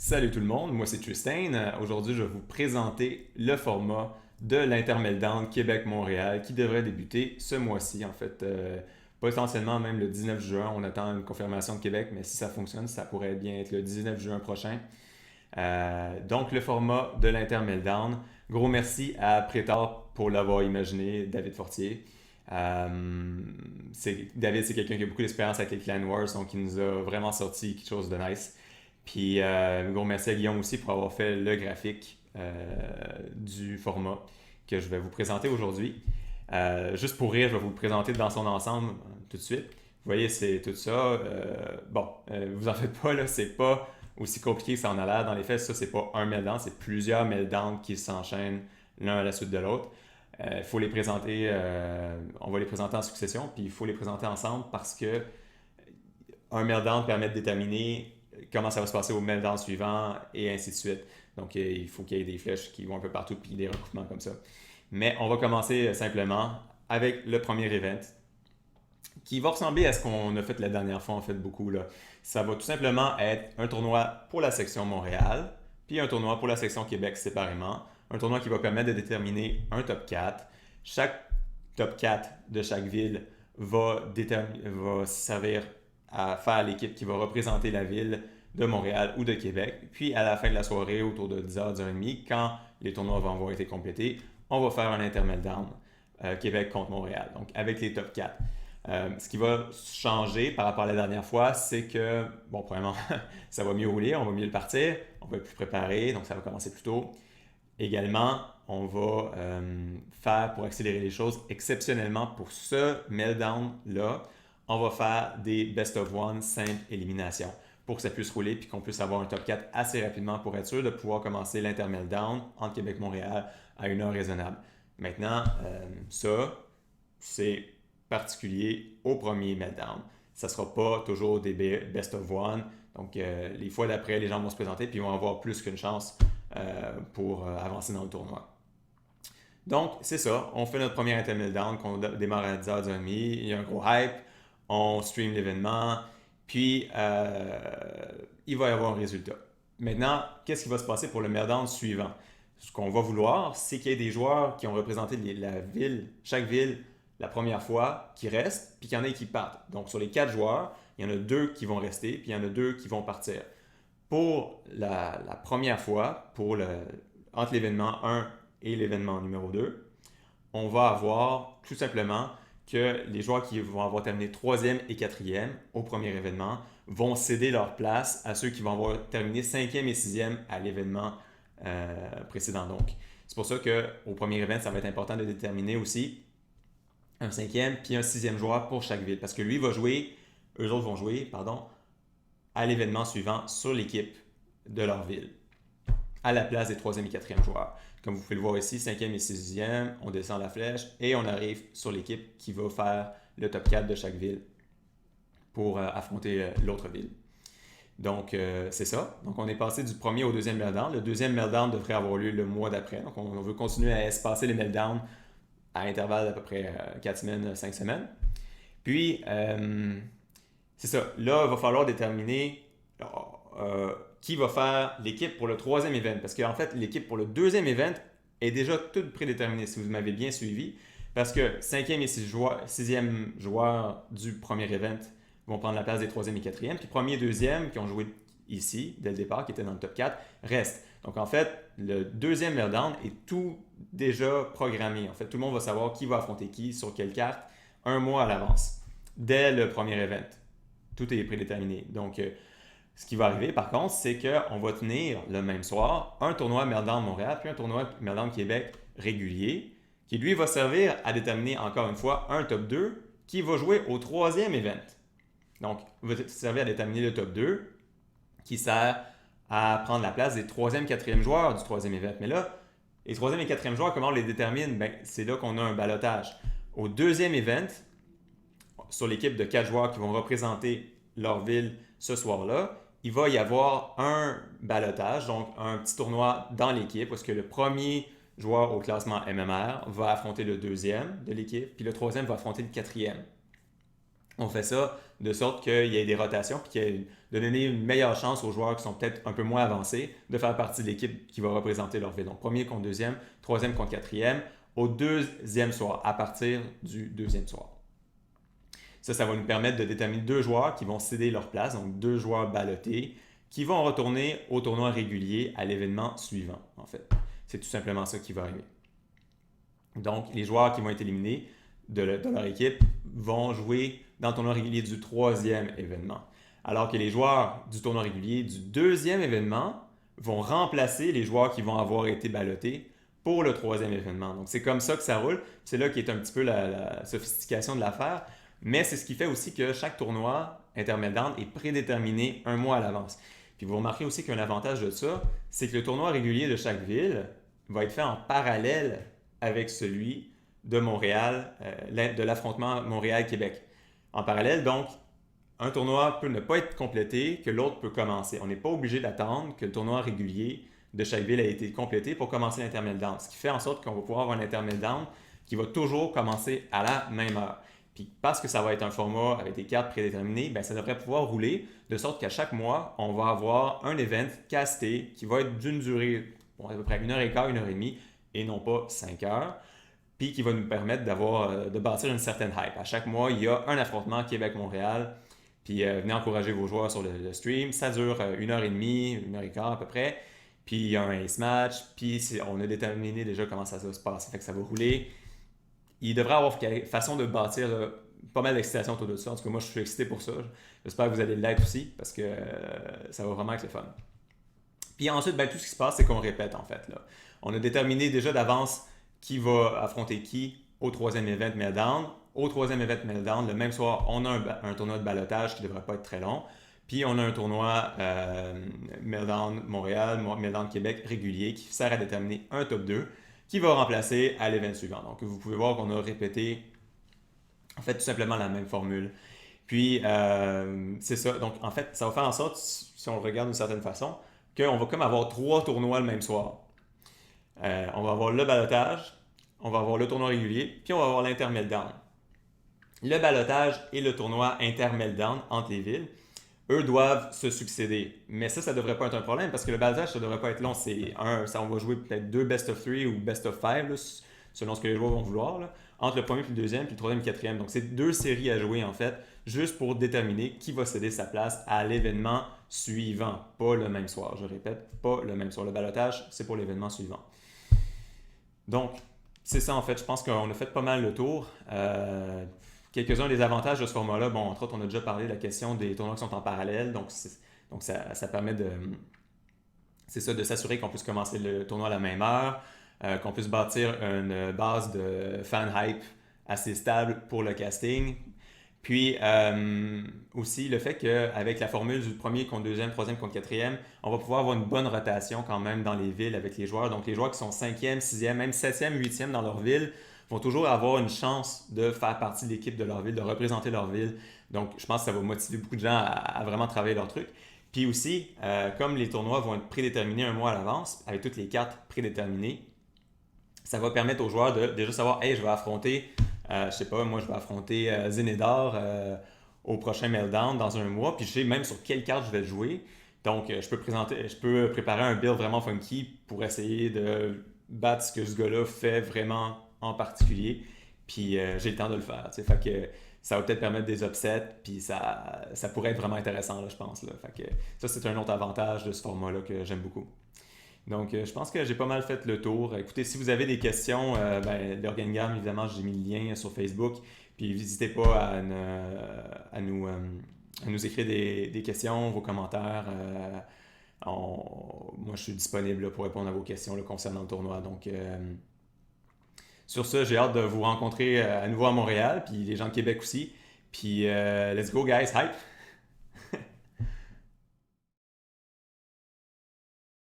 Salut tout le monde, moi c'est Tristan. Aujourd'hui, je vais vous présenter le format de l'Intermeltdown Québec-Montréal qui devrait débuter ce mois-ci. En fait, potentiellement même le 19 juin. On attend une confirmation de Québec, mais si ça fonctionne, ça pourrait bien être le 19 juin prochain. Donc, le format de l'Intermeltdown. Gros merci à Prétard pour l'avoir imaginé, David Fortier. David, c'est quelqu'un qui a beaucoup d'expérience avec les Clan Wars, donc il nous a vraiment sorti quelque chose de nice. Puis, gros merci à Guillaume aussi pour avoir fait le graphique du format que je vais vous présenter aujourd'hui. Juste pour rire, je vais vous le présenter dans son ensemble tout de suite. Vous voyez, c'est tout ça. Vous en faites pas, là, c'est pas aussi compliqué que ça en a l'air. Dans les faits, ça, c'est pas un meltdown, c'est plusieurs meltdowns qui s'enchaînent l'un à la suite de l'autre. Il faut les présenter, on va les présenter en succession, puis il faut les présenter ensemble parce que un meltdown permet de déterminer comment ça va se passer au meltdown suivant et ainsi de suite. Donc, il faut qu'il y ait des flèches qui vont un peu partout puis des recoupements comme ça. Mais on va commencer simplement avec le premier event qui va ressembler à ce qu'on a fait la dernière fois, en fait, beaucoup. Là. Ça va tout simplement être un tournoi pour la section Montréal, puis un tournoi pour la section Québec séparément. Un tournoi qui va permettre de déterminer un top 4. Chaque top 4 de chaque ville va servir à faire l'équipe qui va représenter la ville de Montréal ou de Québec. Puis à la fin de la soirée, autour de 10h, 10h30, quand les tournois vont avoir été complétés, on va faire un intermeltdown Québec contre Montréal, donc avec les top 4. Ce qui va changer par rapport à la dernière fois, c'est que, bon, premièrement, ça va mieux rouler, on va mieux le partir, on va être plus préparé, donc ça va commencer plus tôt. Également, on va faire, pour accélérer les choses, exceptionnellement pour ce meltdown-là, on va faire des best of one simple élimination pour que ça puisse rouler puis qu'on puisse avoir un top 4 assez rapidement pour être sûr de pouvoir commencer l'intermeltdown entre Québec et Montréal à une heure raisonnable. Maintenant, ça, c'est particulier au premier meltdown. Ça ne sera pas toujours des best of one. Donc, les fois d'après, les gens vont se présenter puis ils vont avoir plus qu'une chance pour avancer dans le tournoi. Donc, c'est ça. On fait notre premier intermeltdown qu'on démarre à 10h, 10h30. Il y a un gros hype. On stream l'événement. Puis, il va y avoir un résultat. Maintenant, qu'est-ce qui va se passer pour le meltdown suivant? Ce qu'on va vouloir, c'est qu'il y ait des joueurs qui ont représenté la ville, chaque ville, la première fois, qui restent, puis qu'il y en ait qui partent. Donc, sur les 4 joueurs, il y en a 2 qui vont rester, puis il y en a 2 qui vont partir. Pour la première fois, entre l'événement 1 et l'événement numéro 2, on va avoir tout simplement que les joueurs qui vont avoir terminé 3e et 4e au premier événement vont céder leur place à ceux qui vont avoir terminé 5e et 6e à l'événement précédent. Donc, c'est pour ça qu'au premier événement, ça va être important de déterminer aussi un 5e puis un 6e joueur pour chaque ville. Parce que eux autres vont jouer, à l'événement suivant sur l'équipe de leur ville, à la place des 3e et 4e joueurs. Comme vous pouvez le voir ici, 5e et 6e, on descend la flèche et on arrive sur l'équipe qui va faire le top 4 de chaque ville pour affronter l'autre ville. Donc, c'est ça. Donc, on est passé du premier au deuxième meltdown. Le deuxième meltdown devrait avoir lieu le mois d'après. Donc, on veut continuer à espacer les meltdowns à intervalles d'à peu près 4 semaines, 5 semaines. Puis, c'est ça. Là, il va falloir déterminer qui va faire l'équipe pour le troisième event. Parce qu'en fait, l'équipe pour le deuxième event est déjà toute prédéterminée, si vous m'avez bien suivi. Parce que 5e et 6e joueurs du premier event vont prendre la place des 3e et 4e. Puis premier et 2e qui ont joué ici, dès le départ, qui étaient dans le top 4, restent. Donc en fait, le deuxième meltdown est tout déjà programmé. En fait, tout le monde va savoir qui va affronter qui, sur quelle carte, un mois à l'avance, dès le premier event. Tout est prédéterminé. Donc, ce qui va arriver, par contre, c'est qu'on va tenir le même soir un tournoi Meltdown Montréal puis un tournoi Meltdown Québec régulier qui, lui, va servir à déterminer encore une fois un top 2 qui va jouer au troisième event. Donc, va servir à déterminer le top 2 qui sert à prendre la place des 3e, 4e joueurs du troisième event. Mais là, les 3e et 4e joueurs, comment on les détermine? C'est là qu'on a un ballottage. Au deuxième event, sur l'équipe de 4 joueurs qui vont représenter leur ville ce soir-là, il va y avoir un ballottage, donc un petit tournoi dans l'équipe, parce que le premier joueur au classement MMR va affronter le deuxième de l'équipe, puis le troisième va affronter le quatrième. On fait ça de sorte qu'il y ait des rotations puis de donner une meilleure chance aux joueurs qui sont peut-être un peu moins avancés de faire partie de l'équipe qui va représenter leur ville. Donc, premier contre deuxième, troisième contre quatrième, au deuxième soir, à partir du deuxième soir. Ça va nous permettre de déterminer 2 joueurs qui vont céder leur place, donc 2 joueurs ballottés, qui vont retourner au tournoi régulier à l'événement suivant, en fait. C'est tout simplement ça qui va arriver. Donc, les joueurs qui vont être éliminés de leur équipe vont jouer dans le tournoi régulier du 3e événement. Alors que les joueurs du tournoi régulier du 2e événement vont remplacer les joueurs qui vont avoir été ballottés pour le 3e événement. Donc, c'est comme ça que ça roule. C'est là qui est un petit peu la sophistication de l'affaire. Mais c'est ce qui fait aussi que chaque tournoi intermédiaire est prédéterminé un mois à l'avance. Puis vous remarquez aussi qu'un avantage de ça, c'est que le tournoi régulier de chaque ville va être fait en parallèle avec celui de Montréal, de l'affrontement Montréal-Québec. En parallèle, donc, un tournoi peut ne pas être complété, que l'autre peut commencer. On n'est pas obligé d'attendre que le tournoi régulier de chaque ville ait été complété pour commencer l'intermédiaire. Ce qui fait en sorte qu'on va pouvoir avoir un intermédiaire qui va toujours commencer à la même heure. Puis parce que ça va être un format avec des cartes prédéterminées, ben ça devrait pouvoir rouler de sorte qu'à chaque mois, on va avoir un event casté qui va être d'une durée à peu près 1h15, 1h30 et non pas 5 heures, puis qui va nous permettre de bâtir une certaine hype. À chaque mois, il y a un affrontement Québec-Montréal, puis venez encourager vos joueurs sur le stream. Ça dure 1h30, 1h15 à peu près, puis il y a un ace match, puis on a déterminé déjà comment ça va se passer, fait que ça va rouler. Il devrait avoir une façon de bâtir pas mal d'excitation autour de ça. En tout cas, moi, je suis excité pour ça. J'espère que vous allez l'être aussi parce que ça va vraiment être le fun. Puis ensuite, ben, tout ce qui se passe, c'est qu'on répète en fait. Là. On a déterminé déjà d'avance qui va affronter qui au 3e event Meltdown. Au 3e event Meltdown, le même soir, on a un tournoi de ballottage qui ne devrait pas être très long. Puis on a un tournoi Meltdown Montréal, Meltdown Québec régulier qui sert à déterminer un top 2 qui va remplacer à l'événement suivant. Donc, vous pouvez voir qu'on a répété, en fait, tout simplement la même formule. Puis, c'est ça. Donc, en fait, ça va faire en sorte, si on le regarde d'une certaine façon, qu'on va comme avoir 3 tournois le même soir. On va avoir le ballottage, on va avoir le tournoi régulier, puis on va avoir l'inter-meltdown. Le ballottage et le tournoi inter-meltdown entre les villes, eux doivent se succéder. Mais ça ne devrait pas être un problème parce que le ballottage, ça ne devrait pas être long. On va jouer peut-être 2 best of 3 ou best of 5, là, selon ce que les joueurs vont vouloir, là, entre le premier puis le deuxième, puis le troisième et le quatrième. Donc, c'est 2 séries à jouer, en fait, juste pour déterminer qui va céder sa place à l'événement suivant. Pas le même soir, je répète, pas le même soir. Le ballottage, c'est pour l'événement suivant. Donc, c'est ça, en fait. Je pense qu'on a fait pas mal le tour. Quelques-uns des avantages de ce format-là, bon, entre autres, on a déjà parlé de la question des tournois qui sont en parallèle, donc ça permet de s'assurer qu'on puisse commencer le tournoi à la même heure, qu'on puisse bâtir une base de fan hype assez stable pour le casting. Puis aussi le fait qu'avec la formule du premier contre deuxième, troisième contre quatrième, on va pouvoir avoir une bonne rotation quand même dans les villes avec les joueurs. Donc les joueurs qui sont 5e, 6e, même 7e, 8e dans leur ville vont toujours avoir une chance de faire partie de l'équipe de leur ville, de représenter leur ville. Donc, je pense que ça va motiver beaucoup de gens à vraiment travailler leur truc. Puis aussi, comme les tournois vont être prédéterminés un mois à l'avance, avec toutes les cartes prédéterminées, ça va permettre aux joueurs de déjà savoir, hey, je vais affronter, je sais pas, moi je vais affronter Zenedar au prochain Meltdown dans un mois, puis je sais même sur quelle carte je vais jouer. Donc, je peux préparer un build vraiment funky pour essayer de battre ce que ce gars-là fait vraiment en particulier, puis j'ai le temps de le faire. Fait que ça va peut-être permettre des upsets, puis ça pourrait être vraiment intéressant, là, je pense. Là. Fait que ça, c'est un autre avantage de ce format-là que j'aime beaucoup. Donc, je pense que j'ai pas mal fait le tour. Écoutez, si vous avez des questions, l'Organigramme, évidemment, j'ai mis le lien sur Facebook, puis n'hésitez pas à nous écrire des questions, vos commentaires. Moi, je suis disponible là, pour répondre à vos questions là, concernant le tournoi. Donc, sur ça, j'ai hâte de vous rencontrer à nouveau à Montréal, puis les gens de Québec aussi. Puis, let's go, guys, hype!